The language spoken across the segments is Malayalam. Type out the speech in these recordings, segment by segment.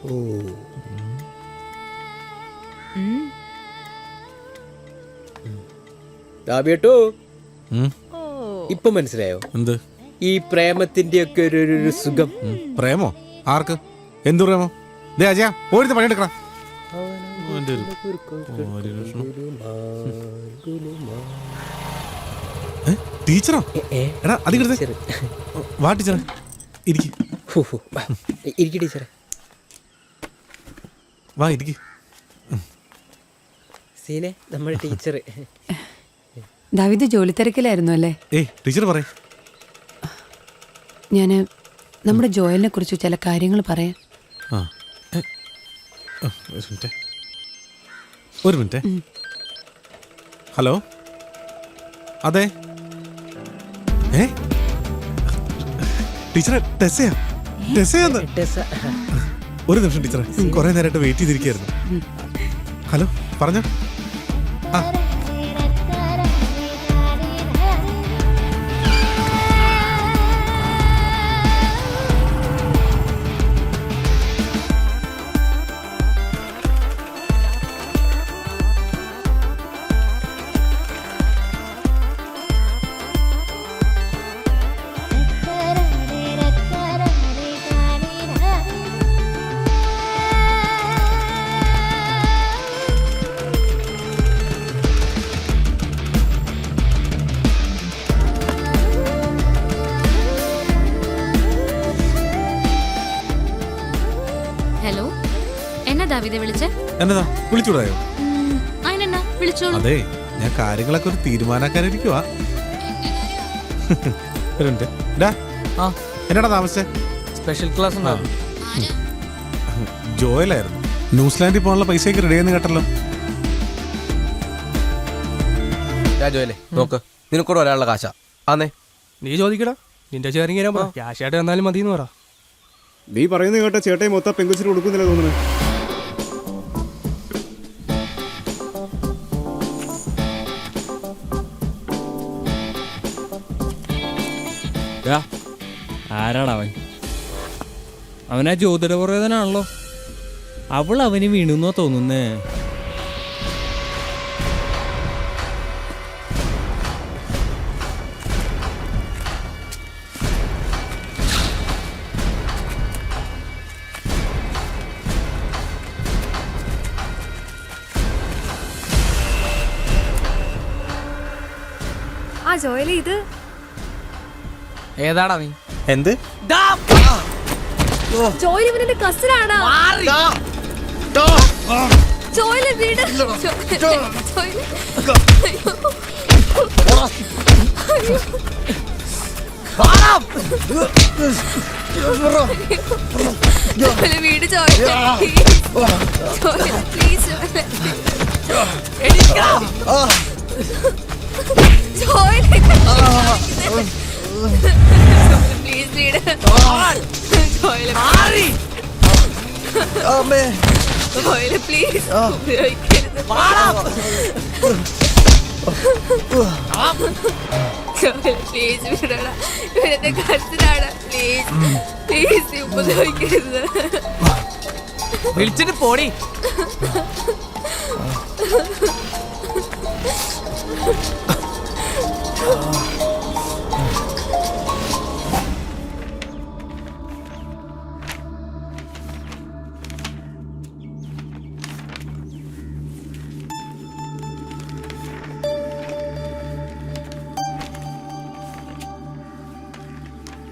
ഓ ദാബിയേട്ടോ, ഇപ്പൊ മനസ്സിലായോ എന്ത്? ഈ പ്രേമത്തിന്റെ ഒക്കെ ഒരു സുഖം? പ്രേമോ? ആർക്ക്? എന്ത് പ്രേമോ? ദേ അജയ പോയിട്ട് പണിയെടുക്കണം. ടീച്ചറോ? എടാ അധികം വാ ടീച്ചറെ, ഇരിക്ക്. ഇരിക്കും ടീച്ചറെ. വാ ഇരിക്ക്. സീനെ നമ്മുടെ ടീച്ചർ. ദാവീദ് ജോലി തിരക്കിലായിരുന്നു അല്ലേ? ടീച്ചർ പറയ്. ഞാന് നമ്മുടെ ജോയലിനെ കുറിച്ച് ചില കാര്യങ്ങൾ പറയാം. ഒരു മിനിറ്റ്. ഹലോ, അതെ. ടീച്ചറെ ടെസ്സയാ? ഒരു നിമിഷം ടീച്ചറെ, കുറെ നേരമായിട്ട് വെയിറ്റ് ചെയ്തിരിക്കുകയായിരുന്നു. ഹലോ, പറഞ്ഞോ. എന്നതാ വിളിച്ചൂടായോ? അതെ, ഞാൻ കാര്യങ്ങളൊക്കെ ഒരു തീരുമാനാക്കാനിരിക്കുവാ. എന്നാടാ താമസിച്ചേ? Special class ജോയലായിരുന്നു. ന്യൂസിലാൻഡിൽ പോകാനുള്ള പൈസയൊക്കെ റെഡിയാന്ന് കേട്ടല്ലോ. ജോയലേ നോക്ക്, നിനക്കൂടെ ഒരാളുടെ കാശാ. ആന്നേ നീ ചോദിക്കടാ, നിന്റെ ഷെയറിങ് തരാൻ പറ. ക്യാഷായിട്ട് തന്നാലും മതി എന്ന് പറ. നീ പറയുന്നത് കേട്ട ചേട്ടായി മൊത്തം പെങ്കുച്ചിട്ട് കൊടുക്കുന്നില്ല തോന്നുന്നു. ആരാടാ അവൻ? അവനാ ജ്യോതിര പുറേതനാണല്ലോ. അവൾ അവന് വീണുന്നോ തോന്നുന്നേ. ആ ജോയലി, ഇത് ഏതാടാ നീ? എന്ത്? ജോയൽ ഇവന്റെ കസിനാണ്. ജോയൽ വീട്. വീട് വിളിച്ചിട്ട് പോടി.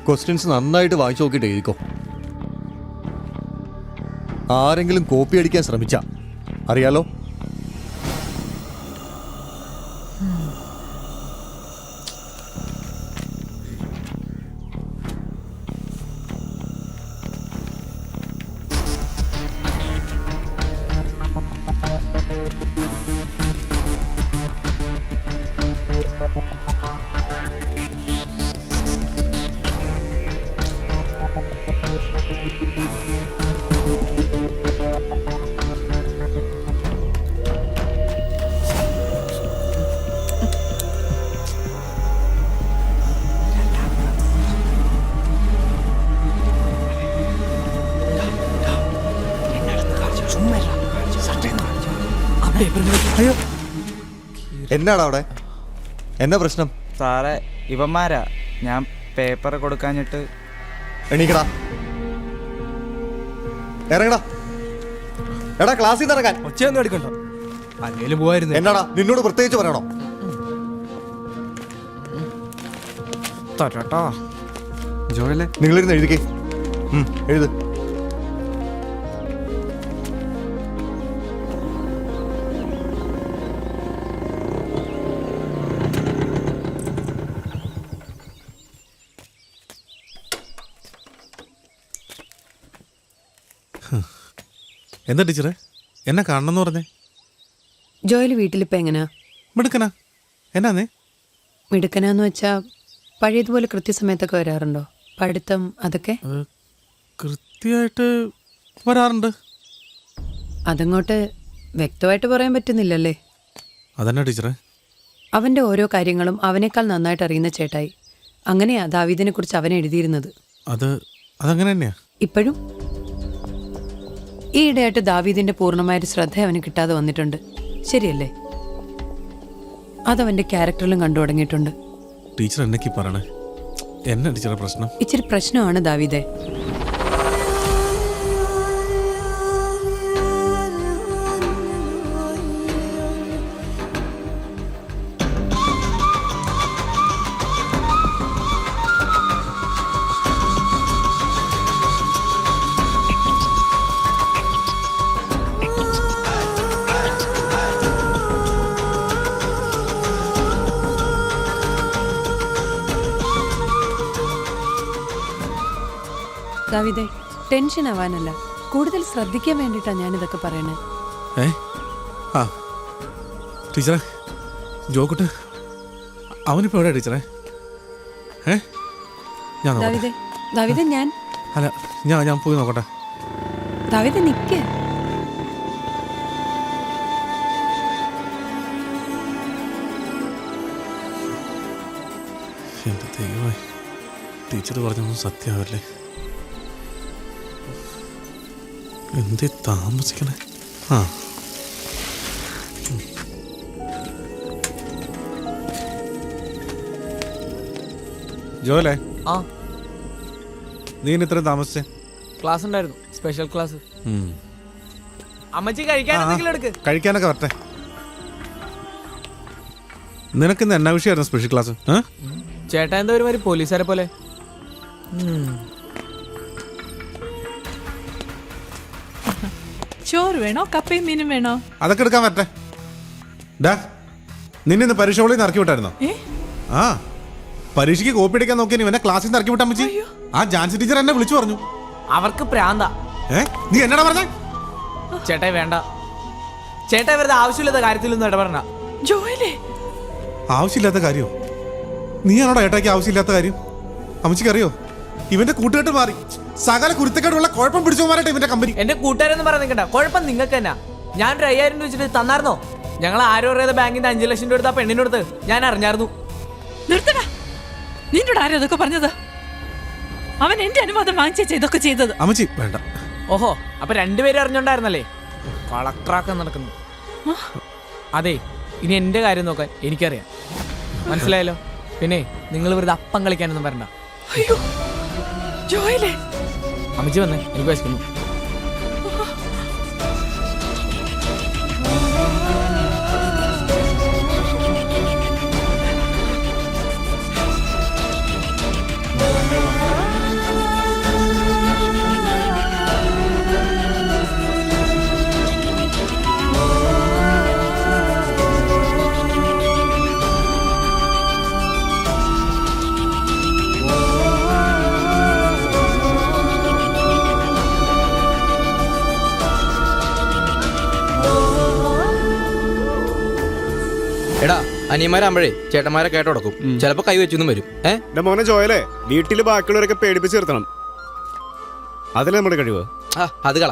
ക്വസ്റ്റ്യൻസ് നന്നായിട്ട് വായിച്ചു നോക്കിയിട്ട് എഴുതിക്കോ. ആരെങ്കിലും കോപ്പി അടിക്കാൻ ശ്രമിച്ചാ അറിയാലോ. എന്നാടാ അവിടെ? എന്നാ പ്രശ്നം? സാറേ ഇവന്മാരാ, ഞാൻ പേപ്പർ കൊടുക്കാഞ്ഞിട്ട്. എണീക്കടാ, ഇറങ്ങടാ. എടാ ക്ലാസ്സിൽ നിന്ന് ഇറങ്ങാൻ. ഒച്ചയൊന്നും എടുക്കണ്ട, അല്ലേലും പോവായിരുന്നു. എന്നാടാ നിന്നോട് പ്രത്യേകിച്ച് പറയണോ? ജോയലെ നിങ്ങളിരുന്ന് എഴുതിക്കേ. എഴുത്. എന്താ ടീച്ചറെ എന്നെ കാണണമെന്ന് പറഞ്ഞേ? ജോയൽ വീട്ടിലിപ്പോൾ എങ്ങനെയാ? മിടുക്കനാ. എന്നാന്നേ? മിടുക്കനാന്ന് വെച്ചാ പഴയതുപോലെ കൃത്യസമയത്തൊക്കെ വരാറുണ്ടോ? പഠിത്തം അതൊക്കെ കൃത്യമായിട്ട് വരാറുണ്ട്. അതങ്ങോട്ട് വ്യക്തമായിട്ട് പറയാൻ പറ്റുന്നില്ലല്ലേ? അതന്നെ ടീച്ചറെ. അവൻ്റെ ഓരോ കാര്യങ്ങളും അവനേക്കാൾ നന്നായിട്ട് അറിയുന്ന ചേട്ടായി. അങ്ങനെയാ ദാവീദിനെ കുറിച്ച് അവൻ എഴുതിയിരുന്നത്. അതങ്ങനെ തന്നെയാ ഇപ്പോഴും ഈയിടെയായിട്ട് ദാവീദിന്റെ പൂർണ്ണമായൊരു ശ്രദ്ധ അവന് കിട്ടാതെ വന്നിട്ടുണ്ട്. ശരിയല്ലേ? അതവന്റെ ക്യാരക്ടറിലും കണ്ടു തുടങ്ങിയിട്ടുണ്ട്. ടീച്ചർ എന്നൊക്കെ പറയണേ? എന്നാ ടീച്ചറെ പ്രശ്നം? ഇച്ചിരി പ്രശ്നമാണ് ദാവീദേ. ദാവീദേ, ടെൻഷൻ ആവാനല്ല, കൂടുതൽ ശ്രദ്ധിക്കാൻ വേണ്ടിയിട്ടാണ് ഞാനിതൊക്കെ പറയണേ. ആ ടീച്ചറെ, ജോക്കുട്ട് അവനിപ്പോ എവിടെയാ ടീച്ചറെ? ഞാൻ ദാവീദേ, ദാവീദേ, അല്ല ഞാൻ പോയി നോക്കട്ടെ. ദാവീദേ നിക്ക്. എന്റെ ദൈവമായി, ടീച്ചർ പറഞ്ഞൊന്നും സത്യമാവല്ലേ? എന്തേ താമസിക്കണേ? ജോലേ, നീ ഇത്രയും താമസിച്ചേ? ക്ലാസ് ഉണ്ടായിരുന്നു, സ്പെഷ്യൽ ക്ലാസ്. അമ്മച്ചി കഴിക്കാൻ എന്തെങ്കിലും എടുക്ക്. കഴിക്കാനൊക്കെ വരട്ടെ. നിനക്കിന്ന് എന്നാ വിഷയമായിരുന്നു സ്പെഷ്യൽ ക്ലാസ്? ചേട്ടാ എന്താ ഒരുമാതിരി പോലീസുകാരെ പോലെ? ചോറ് വേണോ കപ്പയും മീനും വേണോ? അതൊക്കെ എടുക്കാൻ വരട്ടെ. നിന്നെ പരീക്ഷ ഹോളിൽ നിന്ന് ഇറക്കി വിട്ടായിരുന്നോ? ആ, പരീക്ഷയ്ക്ക് കോപ്പി അടിക്കാൻ നോക്കിയ ഇവനെ ക്ലാസ്സിൽ നിന്ന് ഇറക്കി വിട്ടാ മച്ചി. ആ ജാൻസി ടീച്ചർ എന്നെ വിളിച്ചു പറഞ്ഞു. അവർക്ക് പ്രാന്താ. നീ എന്നടാ പറഞ്ഞേ? ചേട്ടാ വേണ്ട, ചേട്ടാ വെറുതെ ആവശ്യമില്ലാത്ത കാര്യത്തിലൊന്നും ഇടപെടണ്ട. ജോയലേ, ആവശ്യമില്ലാത്ത കാര്യോ? നീ ആണോടാ ഏട്ടാക്കി ആവശ്യമില്ലാത്ത കാര്യം? അമ്മച്ചിക്ക് അറിയോ? ഇവന്റെ കൂട്ടുകെട്ട് മാറി സകല കുരുത്തക്കേടുള്ള കുഴപ്പം പിടിച്ചോമാരായിട്ട് ഇവന്റെ കമ്പനി. എന്റെ കൂട്ടുകാരെന്ന് പറയാൻ നിൽക്കണ്ട, കുഴപ്പം നിങ്ങൾക്ക് തന്നെ. ഞാൻ 5000 രൂപ വെച്ചിട്ട് തന്നായിരുന്നോ? ഞങ്ങൾ ആരോ അറിയാതെ ബാങ്കിന്റെ 5 ലക്ഷം രൂപ എടുത്ത ആ പെണ്ണിനോടുത്ത് ഞാൻ അറിഞ്ഞായിരുന്നു. നിർത്തടാ, നിന്നോട് ആരോ ഇതൊക്കെ പറഞ്ഞത്? അവൻ എന്റെ അനുവാദം വാങ്ങിച്ചേച്ച ഇതൊക്കെ ചെയ്തത്. അമ്മച്ചി വേണ്ട. ഓഹോ, അപ്പൊ രണ്ടുപേരും അറിഞ്ഞോണ്ടായിരുന്നല്ലേ കളക്ടറാക്കാൻ നടക്കുന്നു? അതെ, ഇനി എന്റെ കാര്യം നോക്കാൻ എനിക്കറിയാം, മനസ്സിലായല്ലോ. പിന്നെ നിങ്ങൾ വെറുതെ അപ്പം കളിക്കാനൊന്നും വരണ്ട. അയ്യോ ജോയലേ, അമ്മച്ചി വന്നേ, എനിക്ക് വിശക്കുന്നു. എടാ, അനിയന്മാരാകുമ്പോഴേ ചേട്ടന്മാരെ കേട്ട് കൊടുക്കും, ചിലപ്പോ കൈ വെച്ചൊന്നും വരും. എന്റെ മോനെ ജോയലെ, വീട്ടില് ബാക്കിയുള്ളവരൊക്കെ പേടിപ്പിച്ച് നിർത്തണം, അതല്ലേ നമ്മുടെ കഴിവ്. അത് കള.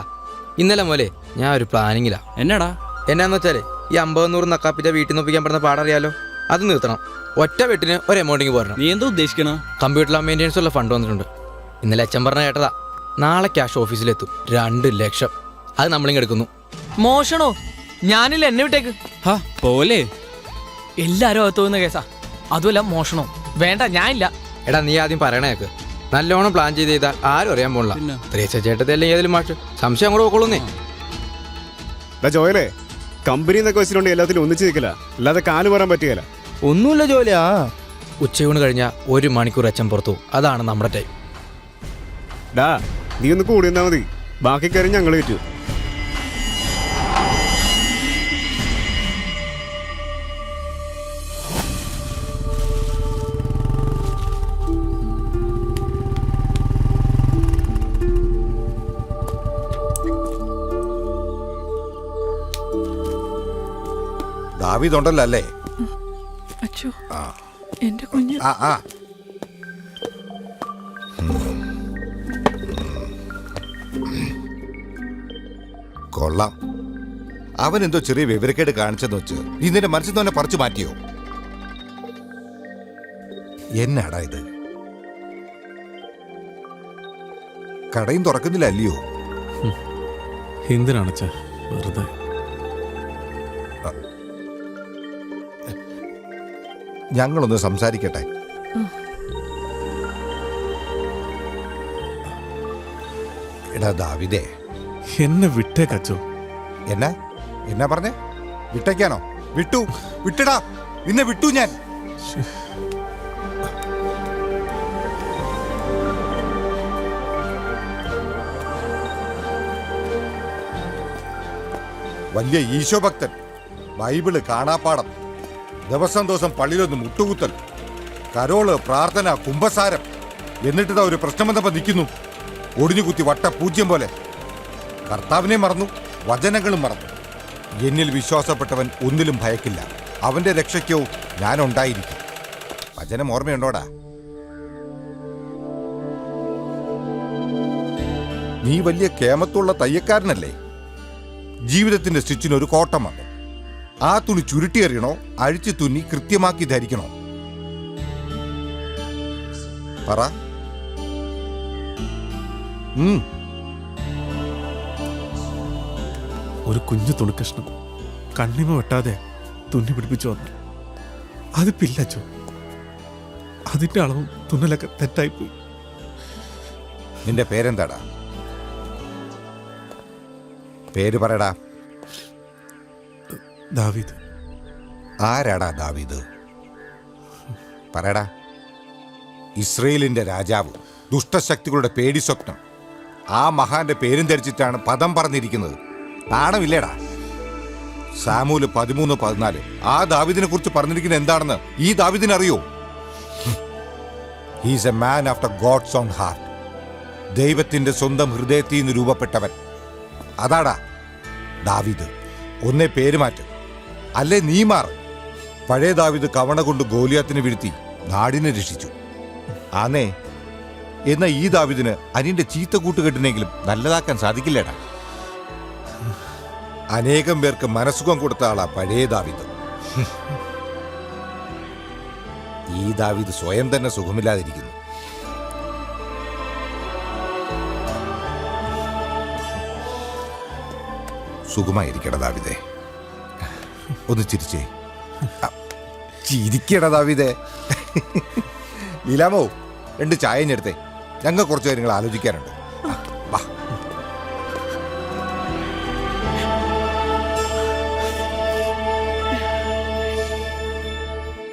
ഇന്നലെ മോലെ ഞാൻ ഒരു പ്ലാനിങ്ങിലാ. എന്നാടാ? എന്നാന്ന് വെച്ചാലേ ഈ 50-100 നക്കാപ്പിച്ച വീട്ടിൽ നിന്ന് ഒപ്പിക്കാൻ പറ്റുന്ന പാടറിയാലോ, അത് നിർത്തണം. ഒറ്റ വെട്ടിന് ഒരു എമൗണ്ടിങ് പോരണം. നീ എന്താ ഉദ്ദേശിക്കണ? കമ്പ്യൂട്ടർ മെയിൻ്റെനൻസ് ഉള്ള ഫണ്ട് വന്നിട്ടുണ്ട്. ഇന്നലെ അച്ഛൻ പറഞ്ഞ കേട്ടതാ. നാളെ ക്യാഷ് ഓഫീസിലെത്തും 2 ലക്ഷം. അത് നമ്മളിങ്ങ് എടുക്കുന്നു. മോഷണോ? ഞാനില്ല, എന്നെ വിട്ടേക്ക്. ഹാ പോലെ എല്ലാരും അകത്ത് പോകുന്ന കേസാ, അതുമല്ല മോഷണം. വേണ്ട, ഞാനില്ല. എടാ നീ ആദ്യം പറയണേക്ക്. നല്ലോണം പ്ലാൻ ചെയ്താൽ ആരും അറിയാൻ പോണില്ല. ചേട്ടത്തെ അല്ലെങ്കിൽ ഏതെങ്കിലും മാഷ് സംശയം അങ്ങോട്ട് പോക്കോളൂന്നേ. ജോയലേ, കമ്പനി എന്നൊക്കെ വെച്ചിട്ടുണ്ട് എല്ലാത്തിലും ഒന്നിച്ച് നിൽക്കില്ല, അല്ലാതെ കാല് പറയാൻ പറ്റുകയില്ല. ഒന്നുമില്ല ജോലി. ഉച്ചയൂണ് കഴിഞ്ഞാൽ 1 മണിക്കൂർ അച്ഛൻ പുറത്തു. അതാണ് നമ്മുടെ ടൈം. ഡാ, നീ ഒന്ന് കൂടി നിന്നാ മതി, ബാക്കി കാര്യം ഞങ്ങൾ പറ്റൂ. ദാവീദുണ്ടല്ലോ അല്ലേ? അച്ഛോ, എന്റെ കുഞ്ഞ്. കൊള്ളാം. അവനെന്തോ ചെറിയ വിവരക്കേട് കാണിച്ചെന്ന് വെച്ച് നീ നിന്റെ മനസ്സിൽ തന്നെ പറിച്ചു മാറ്റിയോ? എന്നാടാ ഇത്? കടയും തുറക്കുന്നില്ല അല്ലയോ? എന്തിനാണ് അച്ഛാ വെറുതെ? ഞങ്ങളൊന്ന് സംസാരിക്കട്ടെ. എടാ ദാവീദേ, എന്നെ വിട്ടേക്കച്ചോ. എന്നാ പറഞ്ഞേ? വിട്ടേക്കാനോ? വിട്ടിടാ, നിന്നെ വിട്ടു ഞാൻ. വലിയ ഈശോ ഭക്തൻ, ബൈബിള് കാണാപ്പാടം, ദിവസം പള്ളിയിലൊന്ന് മുട്ടുകുത്തൽ, കരോള്, പ്രാർത്ഥന, കുംഭസാരം. എന്നിട്ടിതാ ഒരു പ്രശ്നം വന്നപ്പോ നിൽക്കുന്നു, ഒടിഞ്ഞുകുത്തി വട്ട പൂജ്യം പോലെ. കർത്താവിനെ മറന്നു, വചനങ്ങളും മറന്നു. എന്നിൽ വിശ്വാസപ്പെട്ടവൻ ഒന്നിലും ഭയക്കില്ല, അവന്റെ രക്ഷയ്ക്കോ ഞാനുണ്ടായിരിക്കും. വചനം ഓർമ്മയുണ്ടോടാ? നീ വലിയ കേമത്തുള്ള തയ്യക്കാരനല്ലേ? ജീവിതത്തിന്റെ സ്റ്റിച്ചിനൊരു കോട്ടം വന്നു. ആ തുണി ചുരുട്ടിയെറിയണോ, അഴിച്ചു തുന്നി കൃത്യമാക്കി ധരിക്കണോ? പറ. ഒരു കുഞ്ഞു തുണിക്കഷ്ണം കണ്ണിമ വെട്ടാതെ തുന്നി പിടിപ്പിച്ചു വന്നു. അത് പില്ലച്ചോ. അതിന്റെ അളവും തുന്നലൊക്കെ തെറ്റായിപ്പോയി. നിന്റെ പേരെന്താടാ? പേര് പറയടാ. ദാവീദ്. ആരാടാ ദാവീദ്? പറയടാ. ഇസ്രയേലിന്റെ രാജാവ്, ദുഷ്ടശക്തികളുടെ പേടി സ്വപ്നം. ആ മഹാന്റെ പേരും ധരിച്ചിട്ടാണ് പദം പറഞ്ഞിരിക്കുന്നത്. നാണമില്ലേടാ? സാമൂല് 13:14 ആ ദാവീദിനെ കുറിച്ച് പറഞ്ഞിരിക്കുന്നത് എന്താണെന്ന് ഈ ദാവീദിന് അറിയോ? He's a man after God's own heart. ദൈവത്തിന്റെ സ്വന്തം ഹൃദയത്തിൽ നിന്ന് രൂപപ്പെട്ടവൻ. അതാടാ ദാവീദ്. ഒന്നേ പേര് മാറ്റ്, അല്ലേ നീ മാറ്. പഴയ ദാവീദ് കവണ കൊണ്ട് ഗോലിയാത്തിനെ വീഴ്ത്തി നാടിനെ രക്ഷിച്ചു. ആന്നേ, എന്നാ ഈ ദാവീദിന് അനിയന്റെ ചീത്ത കൂട്ടുകെട്ടിനെങ്കിലും നല്ലതാക്കാൻ സാധിക്കില്ലേടാ? അനേകം പേർക്ക് മനസ്സുഖം കൊടുത്ത ആളാ പഴയ ദാവീദ്. ഈ ദാവീദ് സ്വയം തന്നെ സുഖമില്ലാതിരിക്കുന്നു. സുഖമായിരിക്കട ദാവീദേ. ഒന്ന് ചിരിച്ചേ. ചിരിക്കട ദാവീദേ. ലീലാമോ, 2 ചായ ഞെടുത്തേ. ഞങ്ങൾ കുറച്ച് കാര്യങ്ങൾ ആലോചിക്കാനുണ്ട്.